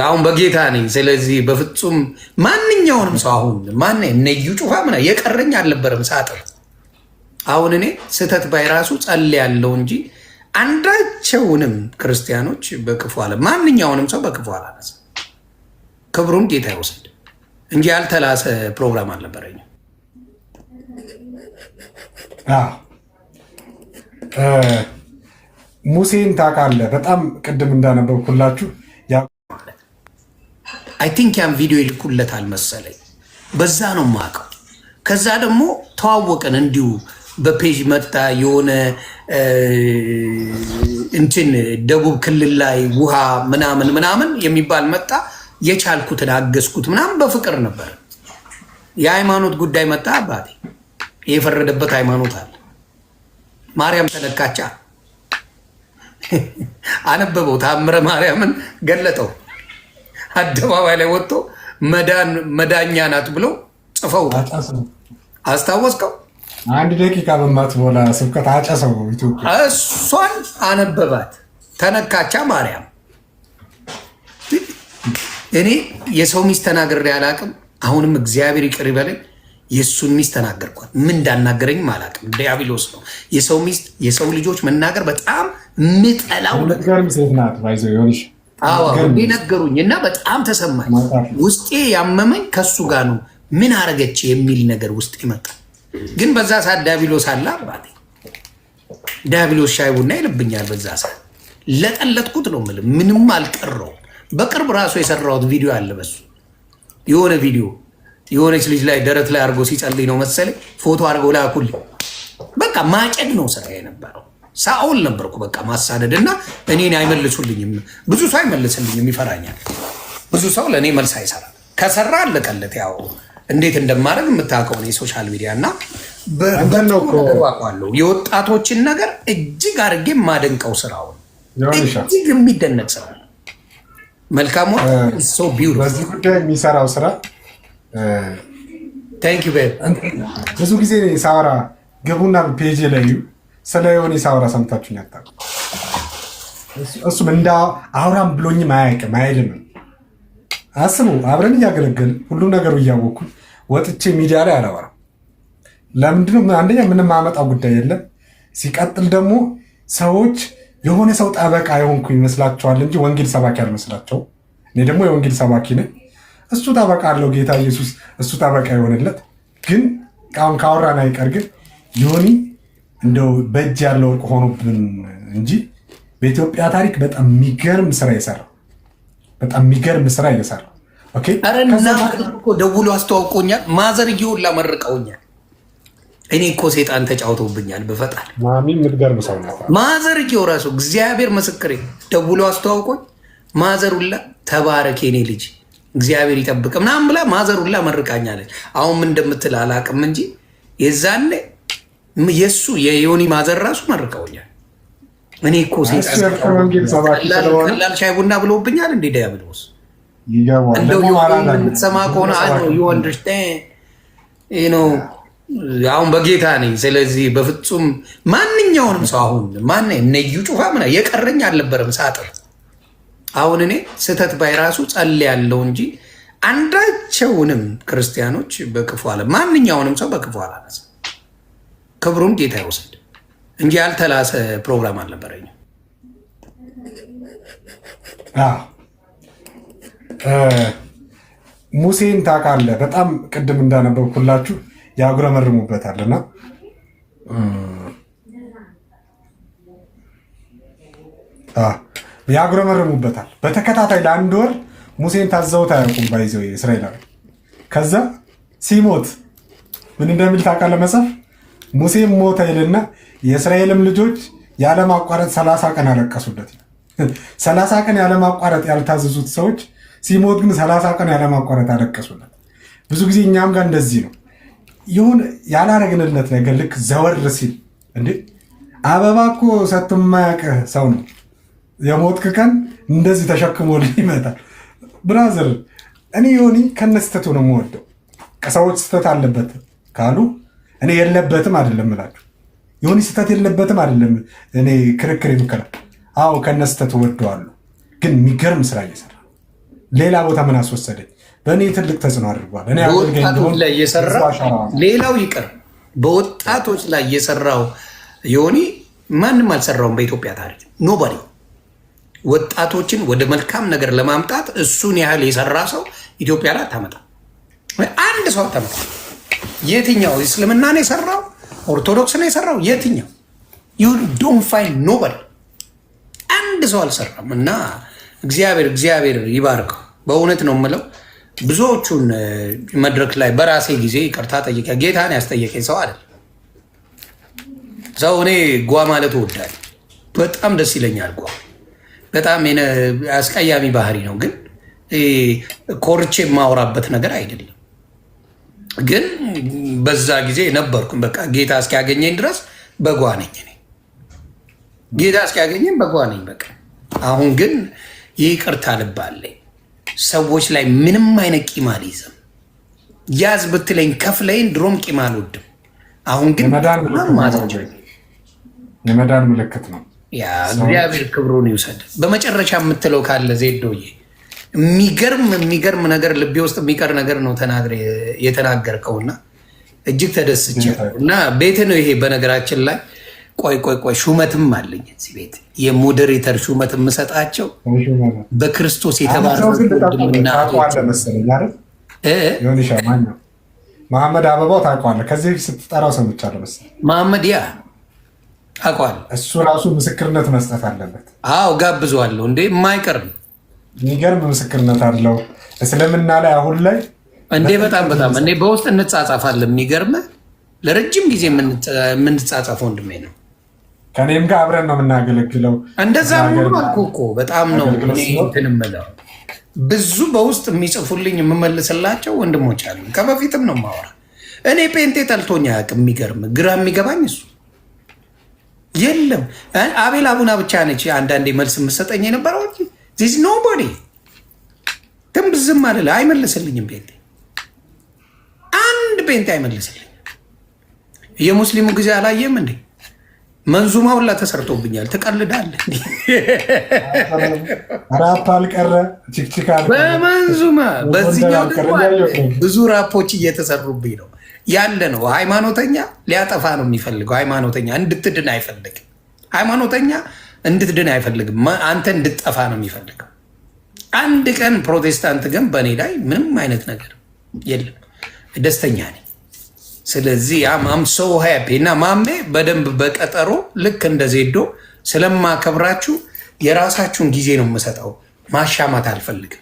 አሁን በጌታ ነኝ። ስለዚህ በፍጹም ማንኛውንም ሰው አሁን እነዩ ጩፋ ምና የቀረኝ አልነበረም ሳጥር። አሁን እኔ ስህተት ባይራሱ ጸልያለሁ እንጂ አንዳቸውንም ክርስቲያኖች በክፉ አለ ማንኛውንም ሰው በክፉ አላነሳ። ክብሩን ጌታ ይወስድ እንጂ ያልተላሰ ፕሮግራም አልነበረኝም። ሙሴን ታውቃለህ? በጣም ቅድም እንዳነበብኩላችሁ አይ ቲንክ ያን ቪዲዮ ይልኩለታል መሰለኝ። በዛ ነው የማውቀው። ከዛ ደግሞ ተዋወቀን እንዲሁ በፔጅ መጣ። የሆነ እንትን ደቡብ ክልል ላይ ውሃ ምናምን የሚባል መጣ። የቻልኩትን አገዝኩት ምናምን በፍቅር ነበር። የሃይማኖት ጉዳይ መጣ። አባቴ የፈረደበት ሃይማኖት አለ። ማርያም ተነካቻ አነበበው። ታምረ ማርያምን ገለጠው። አደባባይ ላይ ወጥቶ መዳኛ ናት ብሎ ጽፈው አስታወስከው። አንድ ደቂቃ በማትሞላ ስብከት አጨሰው። ኢትዮጵያ እሷን አነበባት። ተነካቻ ማርያም። እኔ የሰው ሚስት ተናግሬ አላቅም። አሁንም እግዚአብሔር ይቅር ይበለኝ። የእሱን ሚስት ተናገርኳት። ምን እንዳናገረኝም አላቅም። ዲያብሎስ ነው የሰው ሚስት የሰው ልጆች መናገር በጣም ምጠላው ነገሩኝ እና በጣም ተሰማኝ። ውስጤ ያመመኝ ከሱ ጋር ነው። ምን አረገች የሚል ነገር ውስጥ ይመጣል። ግን በዛ ሰዓት ዲያብሎስ አለ አባቴ። ዲያብሎስ ሻይ ቡና ይልብኛል። በዛ ሰዓት ለጠለጥኩት ነው የምልህ። ምንም አልቀረው። በቅርብ ራሱ የሰራሁት ቪዲዮ አለ። በሱ የሆነ ቪዲዮ የሆነች ልጅ ላይ ደረት ላይ አድርጎ ሲጸልይ ነው መሰለኝ ፎቶ አድርገው ላኩልኝ። በቃ ማጨድ ነው ስራ የነበረው። ሳኦል ነበርኩ በቃ ማሳደድ እና እኔን አይመልሱልኝም። ብዙ ሰው አይመልስልኝም፣ ይፈራኛል። ብዙ ሰው ለእኔ መልስ አይሰራም። ከሰራ አለቀለት። ያው እንዴት እንደማድረግ የምታውቀው የሶሻል ሚዲያ እና በዋቋለሁ የወጣቶችን ነገር እጅግ አድርጌ የማደንቀው ስራውን እጅግ የሚደነቅ ስራ ነው። መልካሙ በዚህ ጉዳይ የሚሰራው ስራ ብዙ ጊዜ ሳወራ ገቡና ፔጅ ላይ ስለ የሆነ ሳወራ ሰምታችሁኝ አታውቁም። እሱም እንደ አውራም ብሎኝም አያውቅም አይልም። አስቡ፣ አብረን እያገለገልን ሁሉ ነገሩ እያወቅኩ ወጥቼ ሚዲያ ላይ አላወራም። ለምንድነው? አንደኛ ምንም ማመጣው ጉዳይ የለም። ሲቀጥል ደግሞ ሰዎች የሆነ ሰው ጠበቃ የሆንኩ ይመስላቸዋል እንጂ ወንጌል ሰባኪ አልመስላቸው። እኔ ደግሞ የወንጌል ሰባኪ ነኝ። እሱ ጠበቃ አለው ጌታ ኢየሱስ፣ እሱ ጠበቃ የሆነለት። ግን አሁን ካወራን አይቀር ግን ዮኒ እንደው በእጅ ያለው ወርቅ ሆኖብን እንጂ በኢትዮጵያ ታሪክ በጣም የሚገርም ስራ የሰራ በጣም የሚገርም ስራ እየሰራ ደውሎ አስተዋውቆኛል። ማዘርጌውን ላመርቀውኛል። እኔ እኮ ሴጣን ተጫውቶብኛል። በፈጣሪ ማሚ የምትገርም ሰው ነው። ማዘርጌው ራሱ እግዚአብሔር ምስክሬ ደውሎ አስተዋውቆኝ ማዘሩላ ተባረክ የኔ ልጅ እግዚአብሔር ይጠብቅ ምናምን ብላ ማዘሩላ መርቃኛለች። አሁን ምን እንደምትል አላቅም እንጂ የዛኔ የእሱ የዮኒ ማዘር ራሱ መርቀውኛል። እኔ እኮ ቀላል ሻይ ቡና ብሎብኛል። እንደ ዲያብሎስ እንደው የምትሰማ ከሆነ አሁን በጌታ ነኝ። ስለዚህ በፍጹም ማንኛውንም ሰው አሁን እነዩ ጩፋ ምና የቀረኝ አልነበረም ሳጥር። አሁን እኔ ስህተት ባይራሱ ጸልያለሁ እንጂ አንዳቸውንም ክርስቲያኖች በክፉ አለ ማንኛውንም ሰው በክፉ አላነሳ። ክብሩን ጌታ ይወስድ እንጂ ያልተላሰ ፕሮግራም አልነበረኝም። ሙሴን ታውቃለህ? በጣም ቅድም እንዳነበብኩላችሁ ያጉረመርሙበታልና ያጉረመርሙበታል። በተከታታይ ለአንድ ወር ሙሴን ታዘውት አያውቁም። ባይዘው እስራኤላዊ ከዛ ሲሞት ምን እንደሚል ታውቃለህ? መጽሐፍ ሙሴም ሞተ ይልና የእስራኤልም ልጆች ያለማቋረጥ 30 ቀን አለቀሱለት። 30 ቀን ያለማቋረጥ ያልታዘዙት ሰዎች ሲሞት ግን 30 ቀን ያለማቋረጥ አለቀሱለት። ብዙ ጊዜ እኛም ጋር እንደዚህ ነው። ይሁን ያላረግንለት ነገር ልክ ዘወር ሲል እንዴ አበባ እኮ ሰጥቶ የማያውቅህ ሰው ነው የሞትክ ቀን እንደዚህ ተሸክሞልህ ይመጣል። ብራዘር እኔ ዮኒ ከነስተቱ ነው የምወደው። ከሰዎች ስተት አለበት ካሉ እኔ የለበትም አይደለም እላችሁ። ዮኒ ስተት የለበትም አይደለም እኔ ክርክር ይምከራ። አዎ ከነስተቱ ወደዋለሁ፣ ግን የሚገርም ስራ እየሰራ ሌላ ቦታ ምን አስወሰደኝ? በእኔ ትልቅ ተጽዕኖ አድርጓል። እኔ በወጣቶች ላይ እየሰራው ሌላው ይቅር፣ በወጣቶች ላይ እየሰራው ዮኒ ማንም አልሰራውም በኢትዮጵያ ታሪክ ኖባዲ። ወጣቶችን ወደ መልካም ነገር ለማምጣት እሱን ያህል የሰራ ሰው ኢትዮጵያ ላይ አታመጣ። አንድ ሰው አታመጣ። የትኛው እስልምና ነው የሰራው? ኦርቶዶክስ ነው የሰራው? የትኛው? ዩ ዶንት ፋይንድ ኖባዲ። አንድ ሰው አልሰራም። እና እግዚአብሔር ይባርከው። በእውነት ነው የምለው። ብዙዎቹን መድረክ ላይ በራሴ ጊዜ ይቅርታ ጠይቄ ጌታን ያስጠየቀኝ ሰው አይደል ሰው። እኔ ጓ ማለት እወዳለሁ፣ በጣም ደስ ይለኛል። ጓ በጣም አስቀያሚ ባህሪ ነው፣ ግን ኮርቼ የማወራበት ነገር አይደለም። ግን በዛ ጊዜ ነበርኩኝ። በቃ ጌታ እስኪያገኘኝ ድረስ በጓ ነኝ እኔ። ጌታ እስኪያገኘኝ በጓ ነኝ በቃ። አሁን ግን ይቅርታ ልብ አለኝ። ሰዎች ላይ ምንም አይነት ቂም አልይዝም። ያዝ ብትለኝ ከፍለኝ ድሮም ቂም አልወድም። አሁን ግን የመዳን ምልክት ነው። እግዚአብሔር ክብሩን ይውሰድ። በመጨረሻ የምትለው ካለ ዜዶዬ። የሚገርም ነገር ልቤ ውስጥ የሚቀር ነገር ነው የተናገርከውና እጅግ ተደስቼ እና ቤት ነው ይሄ። በነገራችን ላይ ቆይ ሹመትም አለኝ እዚህ ቤት የሞዴሬተር ሹመት የምሰጣቸው በክርስቶስ የተባረኩና መሐመድ አበባው ታውቀዋለህ? ከዚህ በፊት ስትጠራው ሰምቻለሁ መሰለኝ። መሐመድ ያ አውቀዋለሁ። እሱ ራሱ ምስክርነት መስጠት አለበት። አዎ ጋብዘዋለሁ። እንዴ የማይቀር ነው። የሚገርም ምስክርነት አለው እስልምና ላይ አሁን ላይ እንዴ በጣም እንዴ በውስጥ እንጻጻፋለን። የሚገርምህ ለረጅም ጊዜ የምንጻጻፈ ወንድሜ ነው። ከኔም ጋር አብረን ነው የምናገለግለው። እንደዛ ነው አልኩህ እኮ በጣም ነው እንትን የምለው። ብዙ በውስጥ የሚጽፉልኝ የምመልስላቸው ወንድሞች አሉ። ከበፊትም ነው ማወራ። እኔ ጴንጤ ጠልቶኛ አያውቅም። የሚገርምህ ግራ የሚገባኝ እሱ የለም። አቤል አቡና ብቻ ነች አንዳንዴ መልስ የምሰጠኝ የነበረው እንጂ ዚስ ኖቦዲ ትምብዝም አለ አይመልስልኝም። ጴንጤ አንድ ጴንጤ አይመልስልኝም። የሙስሊሙ ጊዜ አላየም እንዴ? መንዙማ ሁላ ተሰርቶብኛል። ትቀልዳለህ። ራፕ አልቀረ ችክችክ በመንዙማ በዚህኛው ብዙ ራፖች እየተሰሩብኝ ነው ያለ ነው። ሃይማኖተኛ ሊያጠፋ ነው የሚፈልገው። ሃይማኖተኛ እንድትድን አይፈልግም። ሃይማኖተኛ እንድትድን አይፈልግም። አንተ እንድትጠፋ ነው የሚፈልገው። አንድ ቀን ፕሮቴስታንት ግን በእኔ ላይ ምንም አይነት ነገር የለም። ደስተኛ ነኝ። ስለዚህ አም ሶ ሃፒ እና ማሜ በደንብ በቀጠሮ ልክ እንደ ዜዶ ስለማከብራችሁ የራሳችሁን ጊዜ ነው የምሰጠው። ማሻማት አልፈልግም።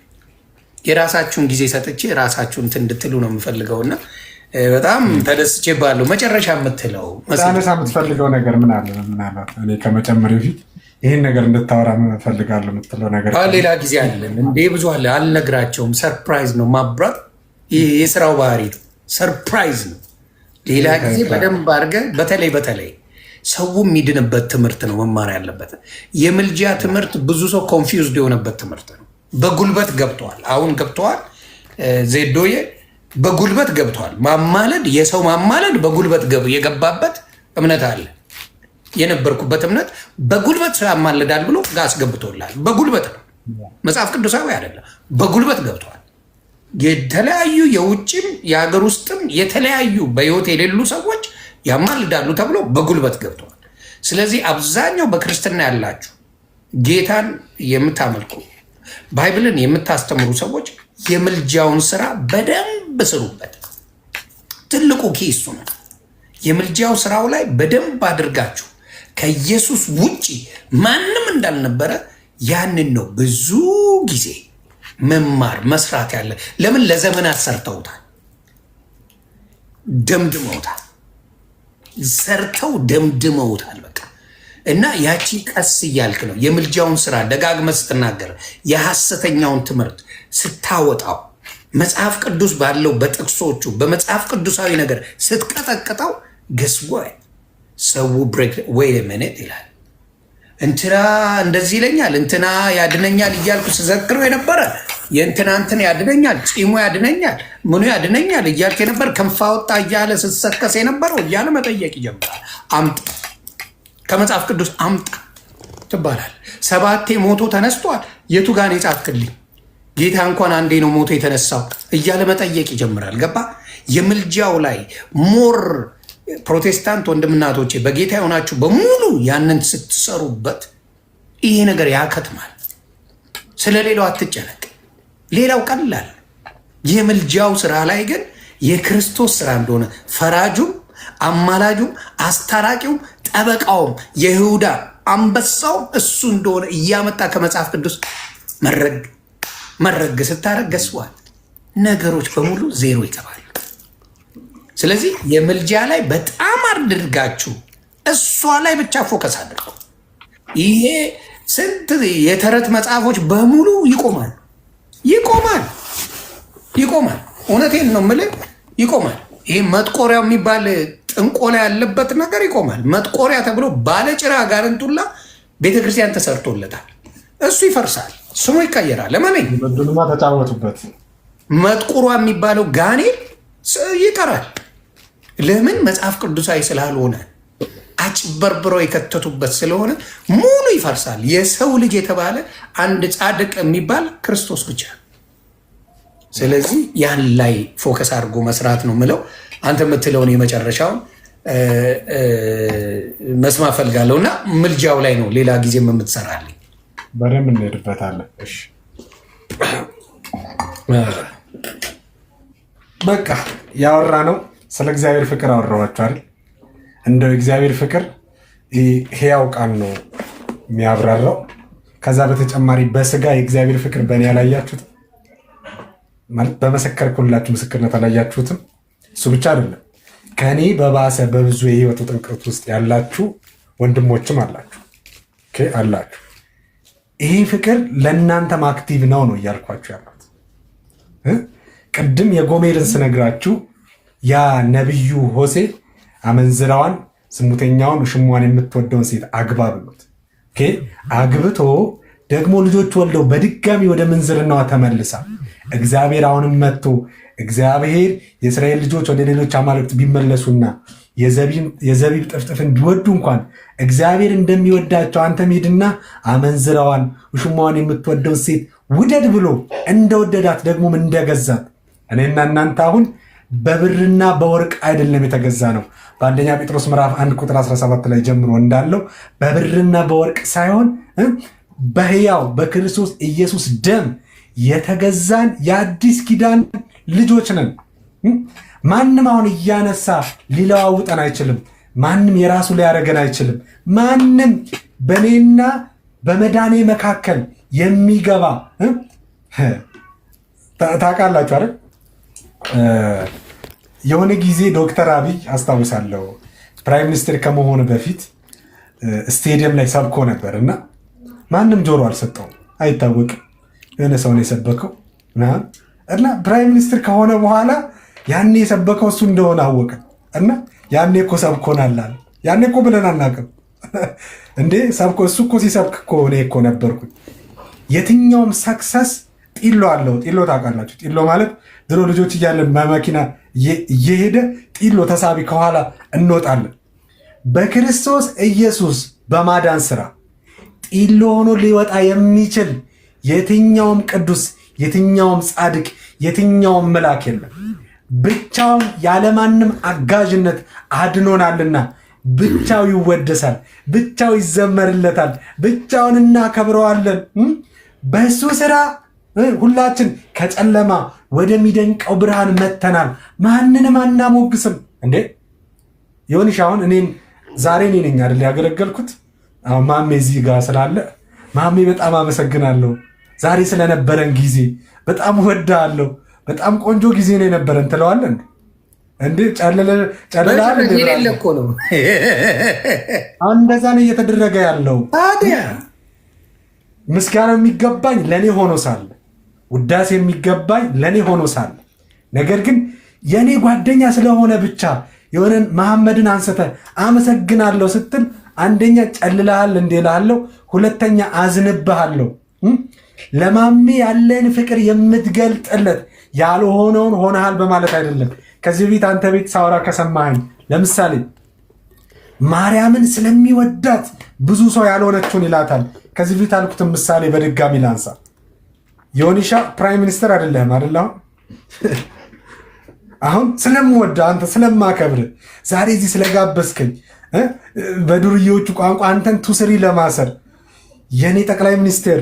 የራሳችሁን ጊዜ ሰጥቼ የራሳችሁን እንትን እንድትሉ ነው የምፈልገውና በጣም ተደስቼ ባለው መጨረሻ የምትለው የምትፈልገው ነገር ምን አለ? ምናልባት እኔ ከመጨመር በፊት ይህን ነገር እንድታወራ እፈልጋለሁ የምትለው ነገር ሌላ ጊዜ አለን እንዴ? ብዙ አለ፣ አልነግራቸውም። ሰርፕራይዝ ነው ማብራት። የስራው ባህሪ ነው፣ ሰርፕራይዝ ነው። ሌላ ጊዜ በደንብ አድርገህ በተለይ ሰው የሚድንበት ትምህርት ነው መማር ያለበት። የምልጃ ትምህርት ብዙ ሰው ኮንፊውዝድ የሆነበት ትምህርት ነው። በጉልበት ገብተዋል። አሁን ገብተዋል። ዜዶዬ በጉልበት ገብተዋል። ማማለድ፣ የሰው ማማለድ በጉልበት የገባበት እምነት አለ። የነበርኩበት እምነት በጉልበት ሰው ያማልዳል ብሎ ጋር አስገብቶላል። በጉልበት ነው፣ መጽሐፍ ቅዱሳዊ አይደለም። በጉልበት ገብተዋል። የተለያዩ የውጭም የሀገር ውስጥም የተለያዩ በህይወት የሌሉ ሰዎች ያማልዳሉ ተብሎ በጉልበት ገብተዋል። ስለዚህ አብዛኛው በክርስትና ያላችሁ ጌታን የምታመልኩ ባይብልን የምታስተምሩ ሰዎች የምልጃውን ስራ በደንብ ስሩበት። ትልቁ ኪሱ ነው። የምልጃው ስራው ላይ በደንብ አድርጋችሁ ከኢየሱስ ውጭ ማንም እንዳልነበረ ያንን ነው ብዙ ጊዜ መማር መስራት ያለ። ለምን ለዘመናት ሰርተውታል፣ ደምድመውታል፣ ሰርተው ደምድመውታል። በቃ እና ያቺ ቀስ እያልክ ነው የምልጃውን ስራ ደጋግመህ ስትናገር፣ የሐሰተኛውን ትምህርት ስታወጣው፣ መጽሐፍ ቅዱስ ባለው በጥቅሶቹ በመጽሐፍ ቅዱሳዊ ነገር ስትቀጠቅጠው ገስቦ ሰው ብሬክ ወይ መኔት ይላል። እንትና እንደዚህ ይለኛል፣ እንትና ያድነኛል እያልኩ ስዘክረው የነበረ የእንትና እንትን ያድነኛል፣ ፂሙ ያድነኛል፣ ምኑ ያድነኛል እያልክ የነበር ክንፍ አወጣ እያለ ስትሰከስ የነበረው እያለ መጠየቅ ይጀምራል። አምጣ፣ ከመጽሐፍ ቅዱስ አምጣ ትባላል። 7 ሞቶ ተነስቷል። የቱ ጋር የጻፍክልኝ? ጌታ እንኳን አንዴ ነው ሞቶ የተነሳው እያለ መጠየቅ ይጀምራል። ገባ? የምልጃው ላይ ሞር ፕሮቴስታንት ወንድምናቶቼ በጌታ የሆናችሁ በሙሉ ያንን ስትሰሩበት ይሄ ነገር ያከትማል። ስለ ሌላው አትጨነቅ። ሌላው ቀላል። የምልጃው ስራ ላይ ግን የክርስቶስ ስራ እንደሆነ ፈራጁም፣ አማላጁም፣ አስታራቂውም፣ ጠበቃውም የይሁዳ አንበሳውም እሱ እንደሆነ እያመጣ ከመጽሐፍ ቅዱስ መረግ ስታረግ ገስዋል ነገሮች በሙሉ ዜሮ ይገባሉ። ስለዚህ የምልጃ ላይ በጣም አድርጋችሁ እሷ ላይ ብቻ ፎከስ አድርገው። ይሄ ስንት የተረት መጽሐፎች በሙሉ ይቆማል። እውነቴን ነው የምልህ ይቆማል። ይሄ መጥቆሪያው የሚባል ጥንቆላ ያለበት ነገር ይቆማል። መጥቆሪያ ተብሎ ባለጭራ ጋርንቱላ ቤተክርስቲያን ተሰርቶለታል። እሱ ይፈርሳል፣ ስሙ ይቀየራል። ለማንኝ በዱልማ ተጫወቱበት። መጥቁሯ የሚባለው ጋኔል ይቀራል። ለምን? መጽሐፍ ቅዱሳዊ ስላልሆነ አጭበርብረው የከተቱበት ስለሆነ ሙሉ ይፈርሳል። የሰው ልጅ የተባለ አንድ ጻድቅ የሚባል ክርስቶስ ብቻ። ስለዚህ ያን ላይ ፎከስ አድርጎ መስራት ነው ምለው። አንተ የምትለውን የመጨረሻውን መስማት ፈልጋለሁ እና ምልጃው ላይ ነው ሌላ ጊዜም የምትሰራልኝ። በደንብ እንሄድበታለን። እሺ በቃ ያወራ ነው ስለ እግዚአብሔር ፍቅር አወራኋችሁ አይደል? እንደው እግዚአብሔር ፍቅር ሕያው ቃል ነው የሚያብራራው። ከዛ በተጨማሪ በስጋ የእግዚአብሔር ፍቅር በእኔ ያላያችሁት ማለት በመሰከርኩላችሁ ምስክርነት አላያችሁትም። እሱ ብቻ አይደለም፣ ከእኔ በባሰ በብዙ የህይወቱ ጥምቀት ውስጥ ያላችሁ ወንድሞችም አላችሁ አላችሁ። ይሄ ፍቅር ለእናንተም አክቲቭ ነው እያልኳችሁ ያሉት። ቅድም የጎሜርን ስነግራችሁ ያ ነቢዩ ሆሴ አመንዝራዋን፣ ዝሙተኛውን፣ ውሽሟን የምትወደውን ሴት አግባ ብሎት አግብቶ ደግሞ ልጆች ወልደው በድጋሚ ወደ ምንዝርናዋ ተመልሳ እግዚአብሔር አሁንም መጥቶ እግዚአብሔር የእስራኤል ልጆች ወደ ሌሎች አማልክት ቢመለሱና የዘቢብ ጥፍጥፍን ቢወዱ እንኳን እግዚአብሔር እንደሚወዳቸው አንተ ሂድና አመንዝራዋን፣ ውሽማዋን የምትወደውን ሴት ውደድ ብሎ እንደወደዳት ደግሞም እንደገዛት እኔና እናንተ አሁን በብርና በወርቅ አይደለም የተገዛ ነው። በአንደኛ ጴጥሮስ ምዕራፍ 1 ቁጥር 17 ላይ ጀምሮ እንዳለው በብርና በወርቅ ሳይሆን በሕያው በክርስቶስ ኢየሱስ ደም የተገዛን የአዲስ ኪዳን ልጆች ነን። ማንም አሁን እያነሳ ሊለዋውጠን አይችልም። ማንም የራሱ ሊያደርገን አይችልም። ማንም በእኔና በመዳኔ መካከል የሚገባ ታውቃላችሁ አይደል? የሆነ ጊዜ ዶክተር አብይ አስታውሳለሁ ፕራይም ሚኒስትር ከመሆኑ በፊት ስቴዲየም ላይ ሰብኮ ነበር እና ማንም ጆሮ አልሰጠውም። አይታወቅም፣ የሆነ ሰው ነው የሰበከው እና ፕራይም ሚኒስትር ከሆነ በኋላ ያኔ የሰበከው እሱ እንደሆነ አወቀ እና ያኔ እኮ ሰብኮናል አለ። ያኔ እኮ ብለን አናውቅም እንዴ ሰብኮ እሱ እኮ ሲሰብክ እኮ እኔ እኮ ነበርኩኝ። የትኛውም ሰክሰስ ጢሎ አለው። ጢሎ ታውቃላችሁ? ጢሎ ማለት ድሮ ልጆች እያለን በመኪና እየሄደ ጢሎ ተሳቢ ከኋላ እንወጣለን። በክርስቶስ ኢየሱስ በማዳን ስራ ጢሎ ሆኖ ሊወጣ የሚችል የትኛውም ቅዱስ፣ የትኛውም ጻድቅ፣ የትኛውም መልአክ የለም። ብቻውን ያለማንም አጋዥነት አድኖናልና ብቻው ይወደሳል፣ ብቻው ይዘመርለታል፣ ብቻውን እናከብረዋለን። በእሱ ስራ ሁላችን ከጨለማ ወደሚደንቀው ብርሃን መተናል። ማንንም አናሞግስም እንዴ ይሁንሽ። አሁን እኔን ዛሬ እኔ ነኝ አይደል ያገለገልኩት። አሁን ማሜ እዚህ ጋር ስላለ ማሜ በጣም አመሰግናለሁ። ዛሬ ስለነበረን ጊዜ በጣም ወዳለሁ። በጣም ቆንጆ ጊዜ ነው የነበረን ትለዋለን እንዴ? ጨለላ የሌለ እኮ ነው። አሁን እንደዛ ነው እየተደረገ ያለው። ታዲያ ምስጋና የሚገባኝ ለእኔ ሆኖ ሳለ፣ ውዳሴ የሚገባኝ ለእኔ ሆኖ ሳለ፣ ነገር ግን የእኔ ጓደኛ ስለሆነ ብቻ የሆነን መሐመድን አንስተ አመሰግናለሁ ስትል አንደኛ ጨልልሃል እንዴ እልሃለሁ፣ ሁለተኛ አዝንብሃለሁ። ለማሜ ያለን ፍቅር የምትገልጥለት ያልሆነውን ሆነሃል በማለት አይደለም። ከዚህ በፊት አንተ ቤት ሳወራ ከሰማኸኝ ለምሳሌ ማርያምን ስለሚወዳት ብዙ ሰው ያልሆነችውን ይላታል። ከዚህ በፊት አልኩትን ምሳሌ በድጋሚ ላንሳ። ዮኒሻ ፕራይም ሚኒስተር አይደለም አይደል? አሁን ስለምወድ አንተ ስለማከብር ዛሬ እዚህ ስለጋበዝከኝ በዱርዬዎቹ ቋንቋ አንተን ቱስሪ ለማሰር የኔ ጠቅላይ ሚኒስትር፣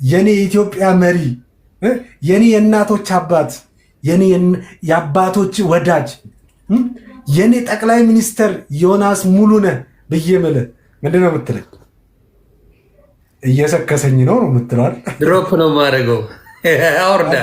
የኔ የኢትዮጵያ መሪ፣ የኔ የእናቶች አባት፣ የኔ የአባቶች ወዳጅ፣ የኔ ጠቅላይ ሚኒስትር ዮናስ ሙሉነህ ብዬ ምልህ ምንድን ነው የምትለኝ? እየሰከሰኝ ነው የምትለዋል። ድሮፕ ነው የማደርገው። አውርዳ